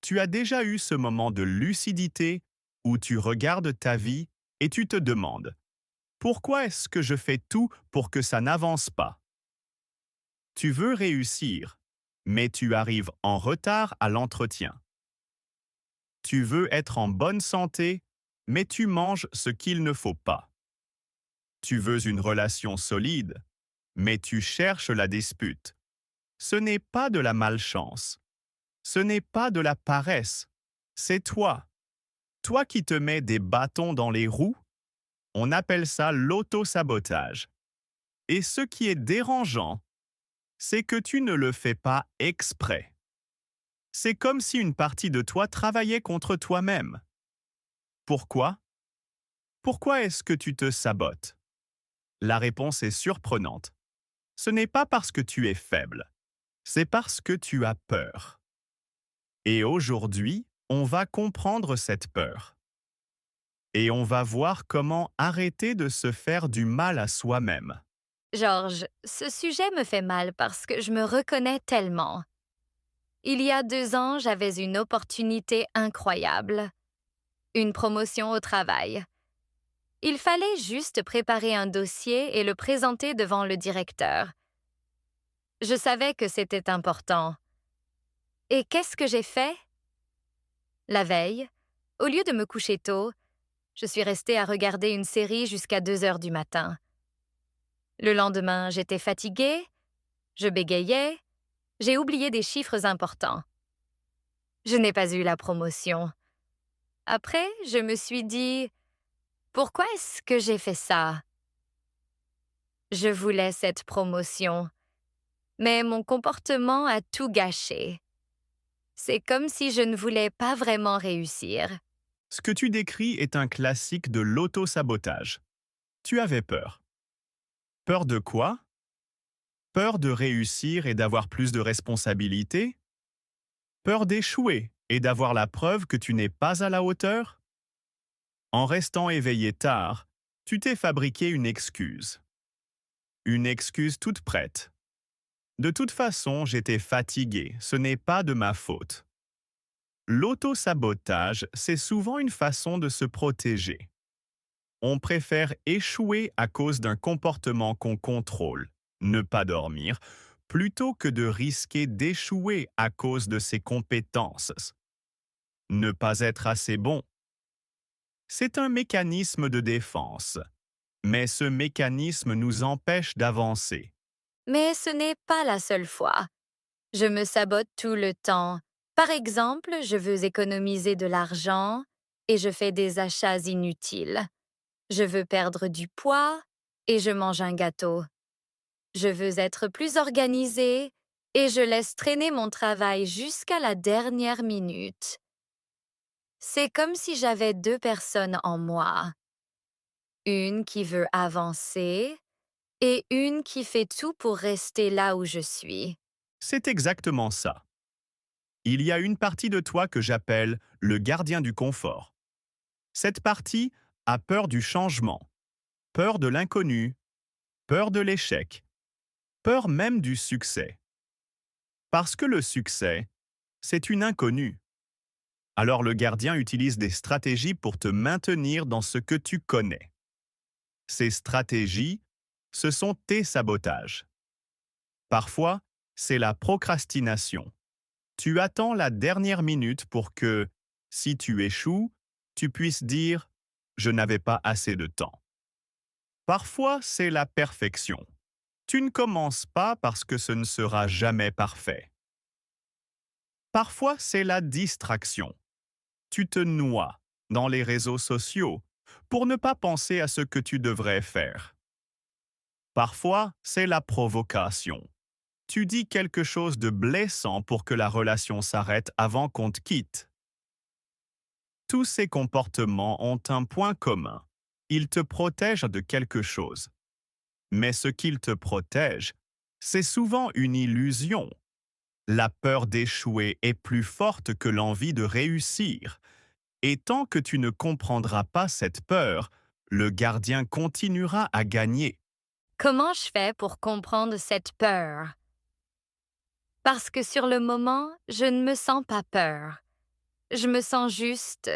Tu as déjà eu ce moment de lucidité où tu regardes ta vie et tu te demandes pourquoi est-ce que je fais tout pour que ça n'avance pas? Tu veux réussir, mais tu arrives en retard à l'entretien. Tu veux être en bonne santé, mais tu manges ce qu'il ne faut pas. Tu veux une relation solide, mais tu cherches la dispute. Ce n'est pas de la malchance. Ce n'est pas de la paresse. C'est toi. Toi qui te mets des bâtons dans les roues. On appelle ça l'auto-sabotage. Et ce qui est dérangeant, c'est que tu ne le fais pas exprès. C'est comme si une partie de toi travaillait contre toi-même. Pourquoi? Pourquoi est-ce que tu te sabotes? La réponse est surprenante. Ce n'est pas parce que tu es faible, c'est parce que tu as peur. Et aujourd'hui, on va comprendre cette peur. Et on va voir comment arrêter de se faire du mal à soi-même. Georges, ce sujet me fait mal parce que je me reconnais tellement. Il y a 2 ans, j'avais une opportunité incroyable, une promotion au travail. Il fallait juste préparer un dossier et le présenter devant le directeur. Je savais que c'était important. Et qu'est-ce que j'ai fait? La veille, au lieu de me coucher tôt, je suis restée à regarder une série jusqu'à 2 heures du matin. Le lendemain, j'étais fatiguée, je bégayais, j'ai oublié des chiffres importants. Je n'ai pas eu la promotion. Après, je me suis dit, pourquoi est-ce que j'ai fait ça? Je voulais cette promotion, mais mon comportement a tout gâché. C'est comme si je ne voulais pas vraiment réussir. Ce que tu décris est un classique de l'auto-sabotage. Tu avais peur. Peur de quoi? Peur de réussir et d'avoir plus de responsabilités? Peur d'échouer et d'avoir la preuve que tu n'es pas à la hauteur? En restant éveillé tard, tu t'es fabriqué une excuse. Une excuse toute prête. De toute façon, j'étais fatigué, ce n'est pas de ma faute. L'auto-sabotage, c'est souvent une façon de se protéger. On préfère échouer à cause d'un comportement qu'on contrôle, ne pas dormir, plutôt que de risquer d'échouer à cause de ses compétences. Ne pas être assez bon. C'est un mécanisme de défense, mais ce mécanisme nous empêche d'avancer. Mais ce n'est pas la seule fois. Je me sabote tout le temps. Par exemple, je veux économiser de l'argent et je fais des achats inutiles. Je veux perdre du poids et je mange un gâteau. Je veux être plus organisée et je laisse traîner mon travail jusqu'à la dernière minute. C'est comme si j'avais 2 personnes en moi. Une qui veut avancer et une qui fait tout pour rester là où je suis. C'est exactement ça. Il y a une partie de toi que j'appelle le gardien du confort. Cette partie a peur du changement, peur de l'inconnu, peur de l'échec, peur même du succès. Parce que le succès, c'est une inconnue. Alors le gardien utilise des stratégies pour te maintenir dans ce que tu connais. Ces stratégies, ce sont tes sabotages. Parfois, c'est la procrastination. Tu attends la dernière minute pour que, si tu échoues, tu puisses dire ⁇ Je n'avais pas assez de temps ⁇ Parfois, c'est la perfection. Tu ne commences pas parce que ce ne sera jamais parfait. Parfois, c'est la distraction. Tu te noies dans les réseaux sociaux pour ne pas penser à ce que tu devrais faire. Parfois, c'est la provocation. Tu dis quelque chose de blessant pour que la relation s'arrête avant qu'on te quitte. Tous ces comportements ont un point commun. Ils te protègent de quelque chose. Mais ce qu'ils te protègent, c'est souvent une illusion. La peur d'échouer est plus forte que l'envie de réussir. Et tant que tu ne comprendras pas cette peur, le gardien continuera à gagner. Comment je fais pour comprendre cette peur? Parce que sur le moment, je ne me sens pas peur. Je me sens juste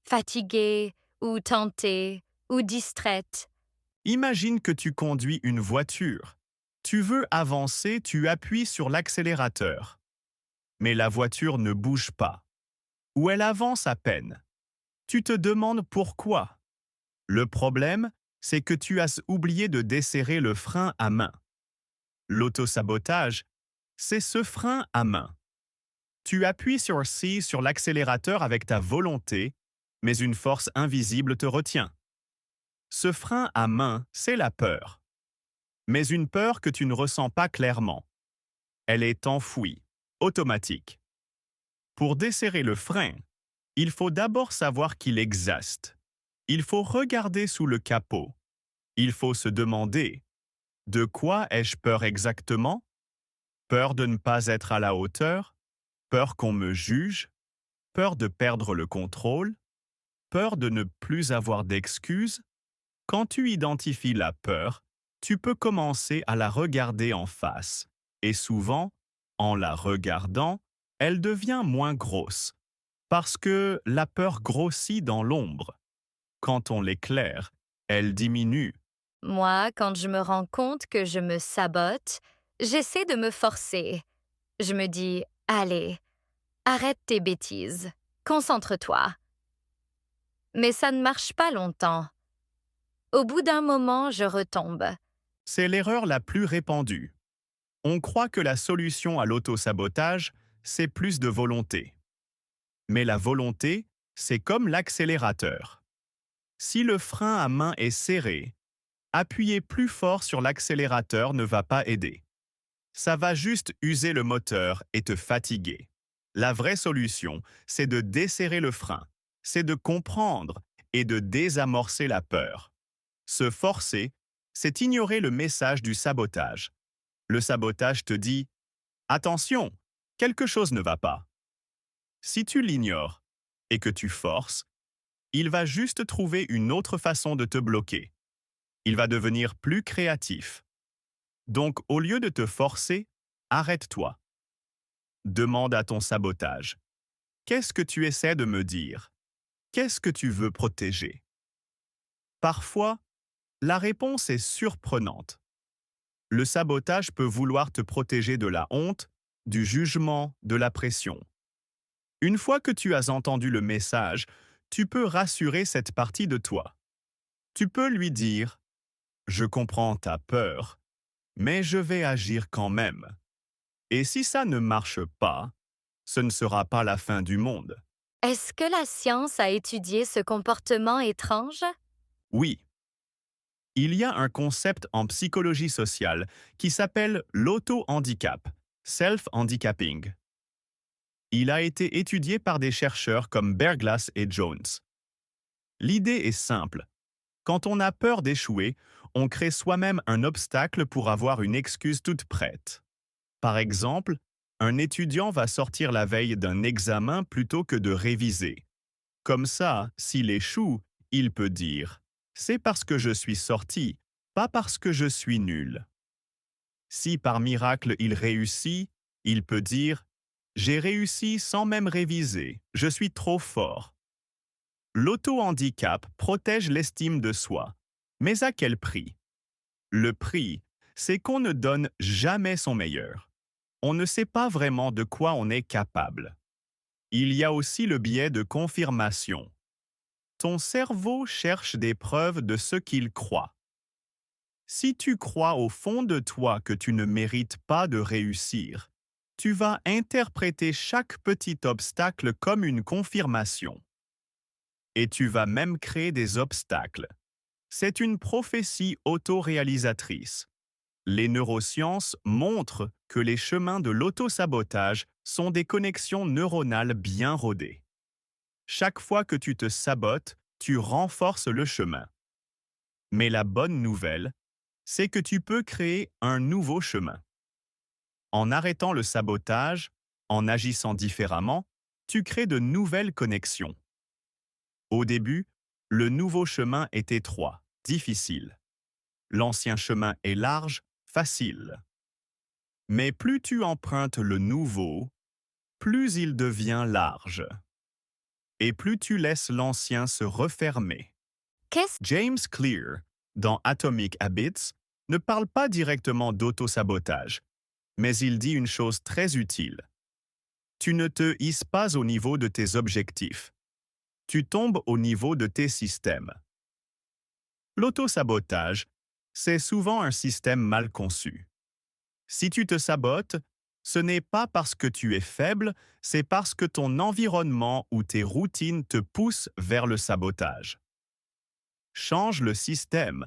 fatiguée ou tentée ou distraite. Imagine que tu conduis une voiture. Tu veux avancer, tu appuies sur l'accélérateur. Mais la voiture ne bouge pas, ou elle avance à peine. Tu te demandes pourquoi. Le problème, c'est que tu as oublié de desserrer le frein à main. L'autosabotage, c'est ce frein à main. Tu appuies sur C sur l'accélérateur avec ta volonté, mais une force invisible te retient. Ce frein à main, c'est la peur. Mais une peur que tu ne ressens pas clairement. Elle est enfouie, automatique. Pour desserrer le frein, il faut d'abord savoir qu'il existe. Il faut regarder sous le capot. Il faut se demander, de quoi ai-je peur exactement? Peur de ne pas être à la hauteur? Peur qu'on me juge? Peur de perdre le contrôle? Peur de ne plus avoir d'excuses? Quand tu identifies la peur, tu peux commencer à la regarder en face. Et souvent, en la regardant, elle devient moins grosse. Parce que la peur grossit dans l'ombre. Quand on l'éclaire, elle diminue. Moi, quand je me rends compte que je me sabote, j'essaie de me forcer. Je me dis, allez, arrête tes bêtises, concentre-toi. Mais ça ne marche pas longtemps. Au bout d'un moment, je retombe. C'est l'erreur la plus répandue. On croit que la solution à l'autosabotage, c'est plus de volonté. Mais la volonté, c'est comme l'accélérateur. Si le frein à main est serré, appuyer plus fort sur l'accélérateur ne va pas aider. Ça va juste user le moteur et te fatiguer. La vraie solution, c'est de desserrer le frein, c'est de comprendre et de désamorcer la peur. Se forcer, c'est ignorer le message du sabotage. Le sabotage te dit « Attention, quelque chose ne va pas ». Si tu l'ignores et que tu forces, il va juste trouver une autre façon de te bloquer. Il va devenir plus créatif. Donc, au lieu de te forcer, arrête-toi. Demande à ton sabotage. Qu'est-ce que tu essaies de me dire? Qu'est-ce que tu veux protéger? Parfois, la réponse est surprenante. Le sabotage peut vouloir te protéger de la honte, du jugement, de la pression. Une fois que tu as entendu le message, tu peux rassurer cette partie de toi. Tu peux lui dire « Je comprends ta peur, mais je vais agir quand même. Et si ça ne marche pas, ce ne sera pas la fin du monde. » Est-ce que la science a étudié ce comportement étrange? Oui, il y a un concept en psychologie sociale qui s'appelle l'auto-handicap, self-handicapping. Il a été étudié par des chercheurs comme Berglas et Jones. L'idée est simple. Quand on a peur d'échouer, on crée soi-même un obstacle pour avoir une excuse toute prête. Par exemple, un étudiant va sortir la veille d'un examen plutôt que de réviser. Comme ça, s'il échoue, il peut dire « C'est parce que je suis sorti, pas parce que je suis nul ». Si par miracle il réussit, il peut dire « J'ai réussi sans même réviser, je suis trop fort ». L'auto-handicap protège l'estime de soi. Mais à quel prix? Le prix, c'est qu'on ne donne jamais son meilleur. On ne sait pas vraiment de quoi on est capable. Il y a aussi le biais de confirmation. Ton cerveau cherche des preuves de ce qu'il croit. Si tu crois au fond de toi que tu ne mérites pas de réussir, tu vas interpréter chaque petit obstacle comme une confirmation. Et tu vas même créer des obstacles. C'est une prophétie autoréalisatrice. Les neurosciences montrent que les chemins de l'autosabotage sont des connexions neuronales bien rodées. Chaque fois que tu te sabotes, tu renforces le chemin. Mais la bonne nouvelle, c'est que tu peux créer un nouveau chemin. En arrêtant le sabotage, en agissant différemment, tu crées de nouvelles connexions. Au début, le nouveau chemin est étroit, difficile. L'ancien chemin est large, facile. Mais plus tu empruntes le nouveau, plus il devient large. et plus tu laisses l'ancien se refermer. Qu'est-ce James Clear, dans Atomic Habits, ne parle pas directement d'auto-sabotage, mais il dit une chose très utile. Tu ne te hisses pas au niveau de tes objectifs. Tu tombes au niveau de tes systèmes. L'auto-sabotage, c'est souvent un système mal conçu. Si tu te sabotes, ce n'est pas parce que tu es faible, c'est parce que ton environnement ou tes routines te poussent vers le sabotage. Change le système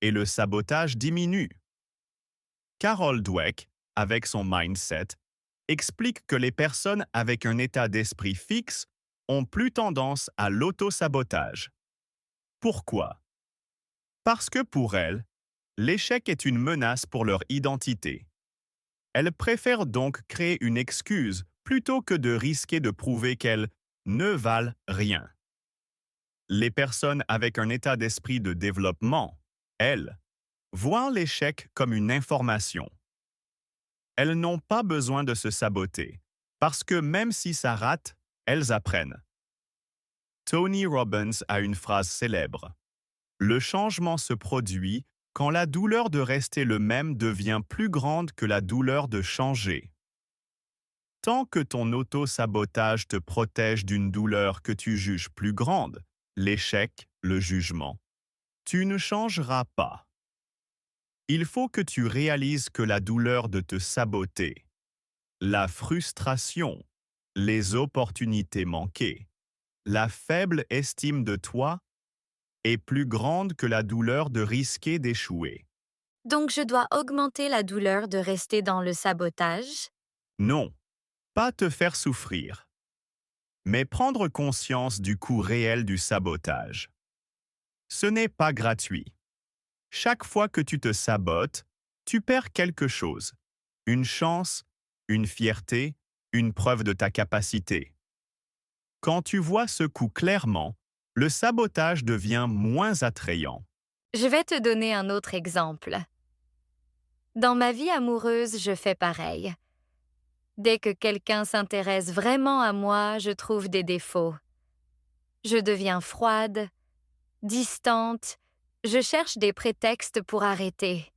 et le sabotage diminue. Carol Dweck, avec son mindset, explique que les personnes avec un état d'esprit fixe ont plus tendance à l'auto-sabotage. Pourquoi? Parce que pour elles, l'échec est une menace pour leur identité. Elles préfèrent donc créer une excuse plutôt que de risquer de prouver qu'elles ne valent rien. Les personnes avec un état d'esprit de développement, elles, voient l'échec comme une information. Elles n'ont pas besoin de se saboter, parce que même si ça rate, elles apprennent. Tony Robbins a une phrase célèbre. Le changement se produit quand la douleur de rester le même devient plus grande que la douleur de changer. Tant que ton auto-sabotage te protège d'une douleur que tu juges plus grande, l'échec, le jugement, tu ne changeras pas. Il faut que tu réalises que la douleur de te saboter, la frustration, les opportunités manquées, la faible estime de toi est plus grande que la douleur de risquer d'échouer. Donc je dois augmenter la douleur de rester dans le sabotage? Non, pas te faire souffrir, mais prendre conscience du coût réel du sabotage. Ce n'est pas gratuit. Chaque fois que tu te sabotes, tu perds quelque chose. Une chance, une fierté, une preuve de ta capacité. Quand tu vois ce coût clairement, le sabotage devient moins attrayant. Je vais te donner un autre exemple. Dans ma vie amoureuse, je fais pareil. Dès que quelqu'un s'intéresse vraiment à moi, je trouve des défauts. Je deviens froide, distante, je cherche des prétextes pour arrêter.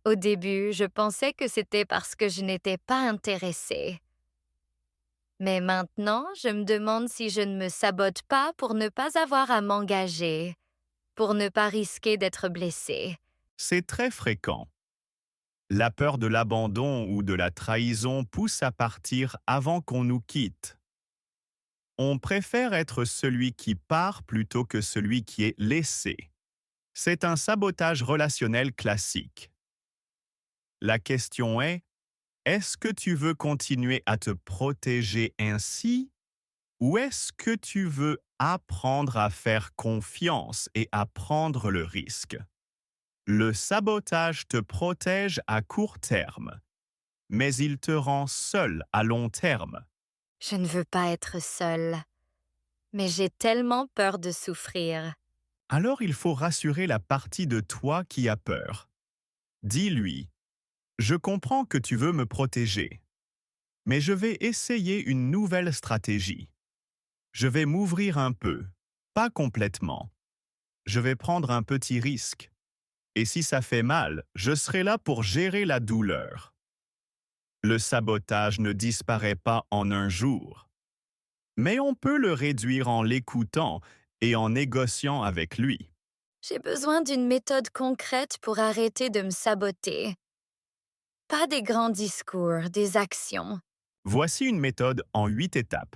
Au début, je pensais que c'était parce que je n'étais pas intéressée. Mais maintenant, je me demande si je ne me sabote pas pour ne pas avoir à m'engager, pour ne pas risquer d'être blessée. C'est très fréquent. La peur de l'abandon ou de la trahison pousse à partir avant qu'on nous quitte. On préfère être celui qui part plutôt que celui qui est laissé. C'est un sabotage relationnel classique. La question est-ce que tu veux continuer à te protéger ainsi ou est-ce que tu veux apprendre à faire confiance et à prendre le risque? Le sabotage te protège à court terme, mais il te rend seul à long terme. Je ne veux pas être seule, mais j'ai tellement peur de souffrir. Alors il faut rassurer la partie de toi qui a peur. Dis-lui, je comprends que tu veux me protéger, mais je vais essayer une nouvelle stratégie. Je vais m'ouvrir un peu, pas complètement. Je vais prendre un petit risque. Et si ça fait mal, je serai là pour gérer la douleur. Le sabotage ne disparaît pas en un jour. Mais on peut le réduire en l'écoutant et en négociant avec lui. J'ai besoin d'une méthode concrète pour arrêter de me saboter. Pas des grands discours, des actions. Voici une méthode en 8 étapes.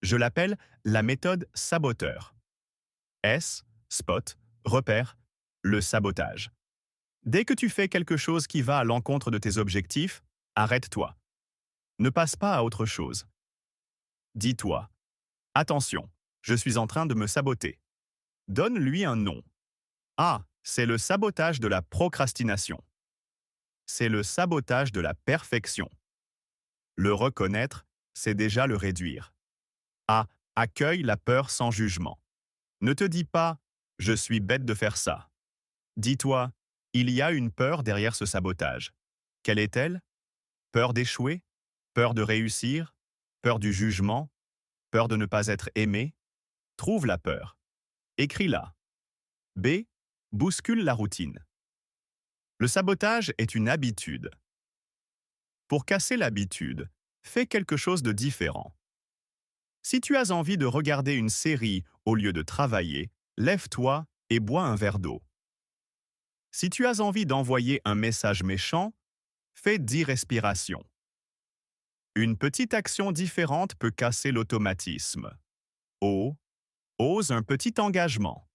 Je l'appelle la méthode saboteur. S, spot, repère, le sabotage. Dès que tu fais quelque chose qui va à l'encontre de tes objectifs, arrête-toi. Ne passe pas à autre chose. Dis-toi, attention, je suis en train de me saboter. Donne-lui un nom. Ah, c'est le sabotage de la procrastination. C'est le sabotage de la perfection. Le reconnaître, c'est déjà le réduire. A. Accueille la peur sans jugement. Ne te dis pas « je suis bête de faire ça ». Dis-toi « il y a une peur derrière ce sabotage ». Quelle est-elle? Peur d'échouer? Peur de réussir? Peur du jugement? Peur de ne pas être aimé? Trouve la peur. Écris-la. B. Bouscule la routine. Le sabotage est une habitude. Pour casser l'habitude, fais quelque chose de différent. Si tu as envie de regarder une série au lieu de travailler, lève-toi et bois un verre d'eau. Si tu as envie d'envoyer un message méchant, fais 10 respirations. Une petite action différente peut casser l'automatisme. O. Ose un petit engagement.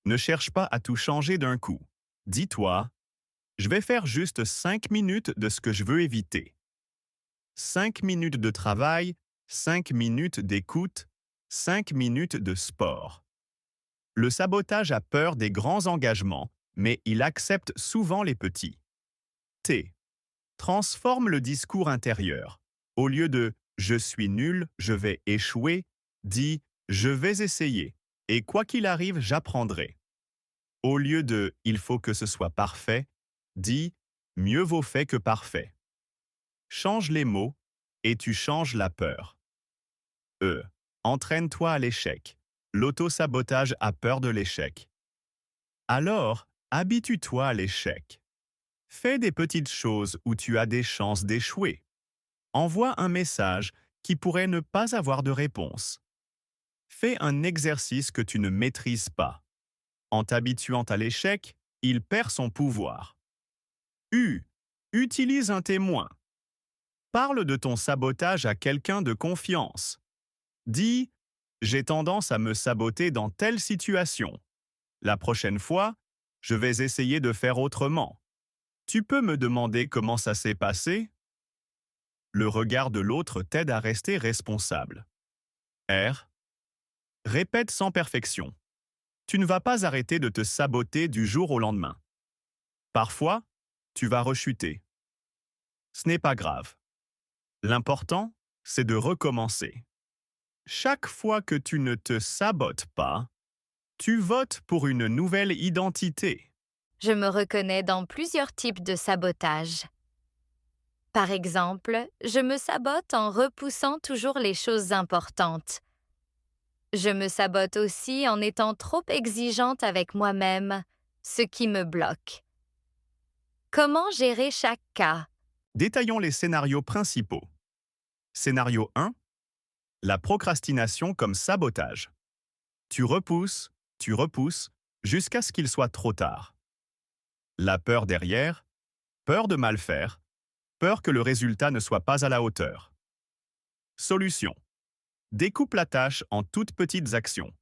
Ne cherche pas à tout changer d'un coup. Dis-toi, je vais faire juste 5 minutes de ce que je veux éviter. 5 minutes de travail, 5 minutes d'écoute, 5 minutes de sport. Le sabotage a peur des grands engagements, mais il accepte souvent les petits. T. Transforme le discours intérieur. Au lieu de « je suis nul, je vais échouer », dis « je vais essayer, et quoi qu'il arrive, j'apprendrai ». Au lieu de « il faut que ce soit parfait », dis « mieux vaut fait que parfait ». Change les mots et tu changes la peur. E. Entraîne-toi à l'échec. L'auto-sabotage a peur de l'échec. Alors, habitue-toi à l'échec. Fais des petites choses où tu as des chances d'échouer. Envoie un message qui pourrait ne pas avoir de réponse. Fais un exercice que tu ne maîtrises pas. En t'habituant à l'échec, il perd son pouvoir. U. Utilise un témoin. Parle de ton sabotage à quelqu'un de confiance. Dis « J'ai tendance à me saboter dans telle situation. La prochaine fois, je vais essayer de faire autrement. Tu peux me demander comment ça s'est passé ?» Le regard de l'autre t'aide à rester responsable. R. Répète sans perfection. Tu ne vas pas arrêter de te saboter du jour au lendemain. Parfois, tu vas rechuter. Ce n'est pas grave. L'important, c'est de recommencer. Chaque fois que tu ne te sabotes pas, tu votes pour une nouvelle identité. Je me reconnais dans plusieurs types de sabotage. Par exemple, je me sabote en repoussant toujours les choses importantes. Je me sabote aussi en étant trop exigeante avec moi-même, ce qui me bloque. Comment gérer chaque cas? Détaillons les scénarios principaux. Scénario 1. La procrastination comme sabotage. Tu repousses, jusqu'à ce qu'il soit trop tard. La peur derrière, peur de mal faire, peur que le résultat ne soit pas à la hauteur. Solution. Découpe la tâche en toutes petites actions.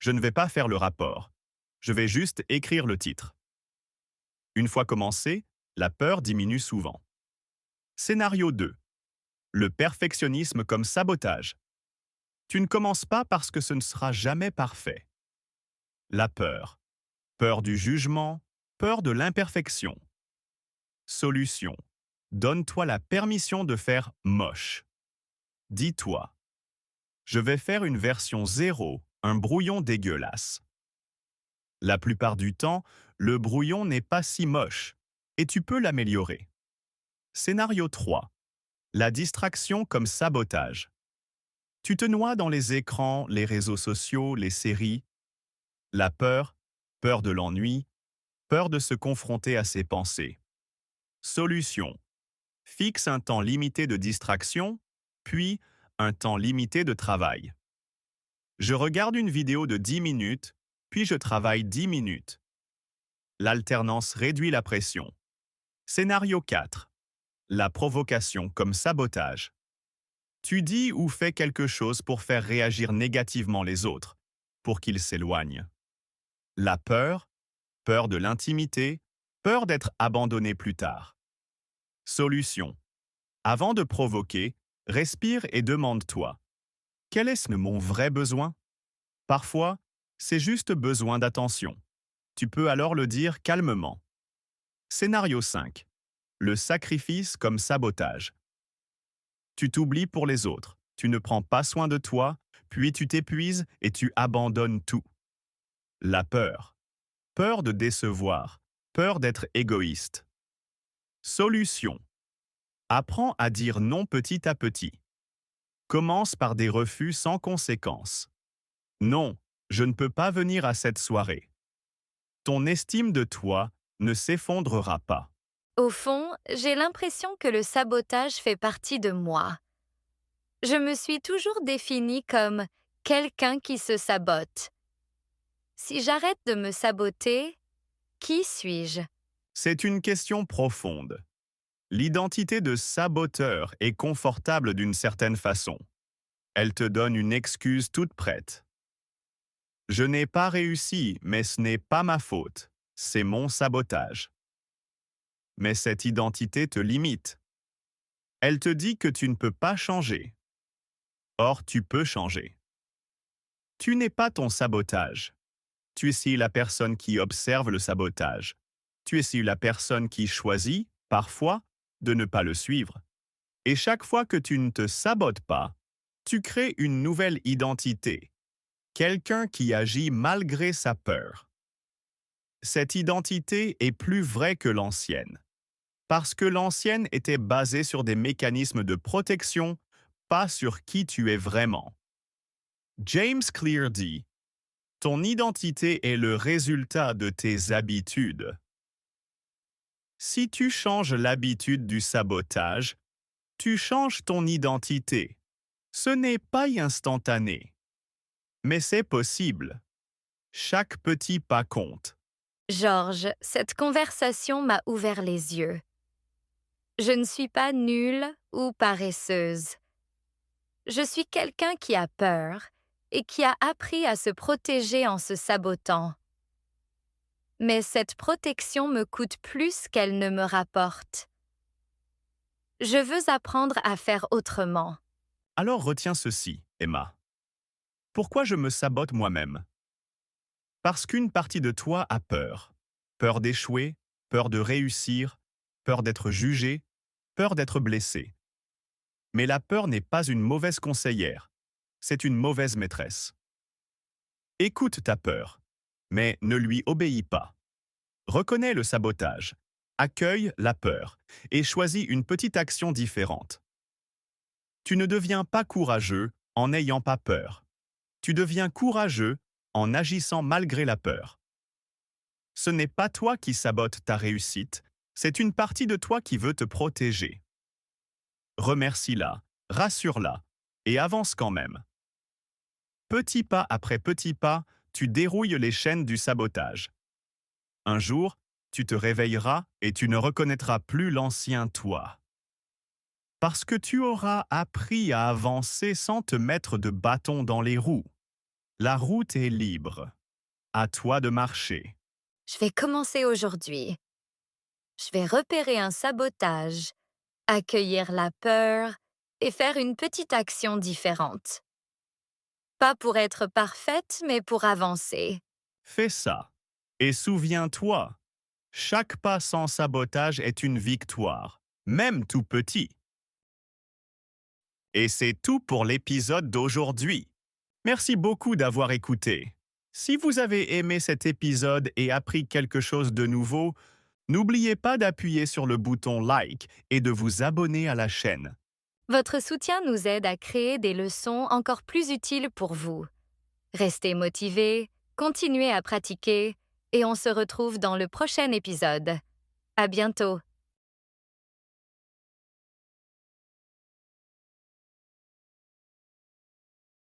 Je ne vais pas faire le rapport. Je vais juste écrire le titre. Une fois commencé, la peur diminue souvent. Scénario 2. Le perfectionnisme comme sabotage. Tu ne commences pas parce que ce ne sera jamais parfait. La peur. Peur du jugement, peur de l'imperfection. Solution. Donne-toi la permission de faire moche. Dis-toi. Je vais faire une version 0, un brouillon dégueulasse. La plupart du temps, le brouillon n'est pas si moche, et tu peux l'améliorer. Scénario 3. La distraction comme sabotage. Tu te noies dans les écrans, les réseaux sociaux, les séries. La peur, peur de l'ennui, peur de se confronter à ses pensées. Solution. Fixe un temps limité de distraction, puis un temps limité de travail. Je regarde une vidéo de 10 minutes, puis je travaille 10 minutes. L'alternance réduit la pression. Scénario 4. La provocation comme sabotage. Tu dis ou fais quelque chose pour faire réagir négativement les autres, pour qu'ils s'éloignent. La peur, peur de l'intimité, peur d'être abandonné plus tard. Solution. Avant de provoquer, respire et demande-toi. Quel est mon vrai besoin? Parfois, c'est juste besoin d'attention. Tu peux alors le dire calmement. Scénario 5. Le sacrifice comme sabotage. Tu t'oublies pour les autres, tu ne prends pas soin de toi, puis tu t'épuises et tu abandonnes tout. La peur. Peur de décevoir, peur d'être égoïste. Solution. Apprends à dire non petit à petit. Commence par des refus sans conséquence. Non, je ne peux pas venir à cette soirée. Ton estime de toi ne s'effondrera pas. Au fond, j'ai l'impression que le sabotage fait partie de moi. Je me suis toujours définie comme quelqu'un qui se sabote. Si j'arrête de me saboter, qui suis-je? C'est une question profonde. L'identité de saboteur est confortable d'une certaine façon. Elle te donne une excuse toute prête. Je n'ai pas réussi, mais ce n'est pas ma faute. C'est mon sabotage. Mais cette identité te limite. Elle te dit que tu ne peux pas changer. Or, tu peux changer. Tu n'es pas ton sabotage. Tu es si la personne qui observe le sabotage. Tu es si la personne qui choisit, parfois, de ne pas le suivre. Et chaque fois que tu ne te sabotes pas, tu crées une nouvelle identité. Quelqu'un qui agit malgré sa peur. Cette identité est plus vraie que l'ancienne. Parce que l'ancienne était basée sur des mécanismes de protection, pas sur qui tu es vraiment. James Clear dit: ton identité est le résultat de tes habitudes. Si tu changes l'habitude du sabotage, tu changes ton identité. Ce n'est pas instantané, mais c'est possible. Chaque petit pas compte. Georges, cette conversation m'a ouvert les yeux. Je ne suis pas nulle ou paresseuse. Je suis quelqu'un qui a peur et qui a appris à se protéger en se sabotant. Mais cette protection me coûte plus qu'elle ne me rapporte. Je veux apprendre à faire autrement. Alors retiens ceci, Emma. Pourquoi je me sabote moi-même? Parce qu'une partie de toi a peur. Peur d'échouer, peur de réussir, peur d'être jugé, peur d'être blessé. Mais la peur n'est pas une mauvaise conseillère, c'est une mauvaise maîtresse. Écoute ta peur, mais ne lui obéis pas. Reconnais le sabotage, accueille la peur et choisis une petite action différente. Tu ne deviens pas courageux en n'ayant pas peur. Tu deviens courageux en agissant malgré la peur. Ce n'est pas toi qui sabote ta réussite, c'est une partie de toi qui veut te protéger. Remercie-la, rassure-la et avance quand même. Petit pas après petit pas, tu dérouilles les chaînes du sabotage. Un jour, tu te réveilleras et tu ne reconnaîtras plus l'ancien toi. Parce que tu auras appris à avancer sans te mettre de bâton dans les roues. La route est libre. À toi de marcher. Je vais commencer aujourd'hui. Je vais repérer un sabotage, accueillir la peur et faire une petite action différente. Pas pour être parfaite, mais pour avancer. Fais ça. Et souviens-toi, chaque pas sans sabotage est une victoire, même tout petit. Et c'est tout pour l'épisode d'aujourd'hui. Merci beaucoup d'avoir écouté. Si vous avez aimé cet épisode et appris quelque chose de nouveau, n'oubliez pas d'appuyer sur le bouton like et de vous abonner à la chaîne. Votre soutien nous aide à créer des leçons encore plus utiles pour vous. Restez motivés, continuez à pratiquer et on se retrouve dans le prochain épisode. À bientôt!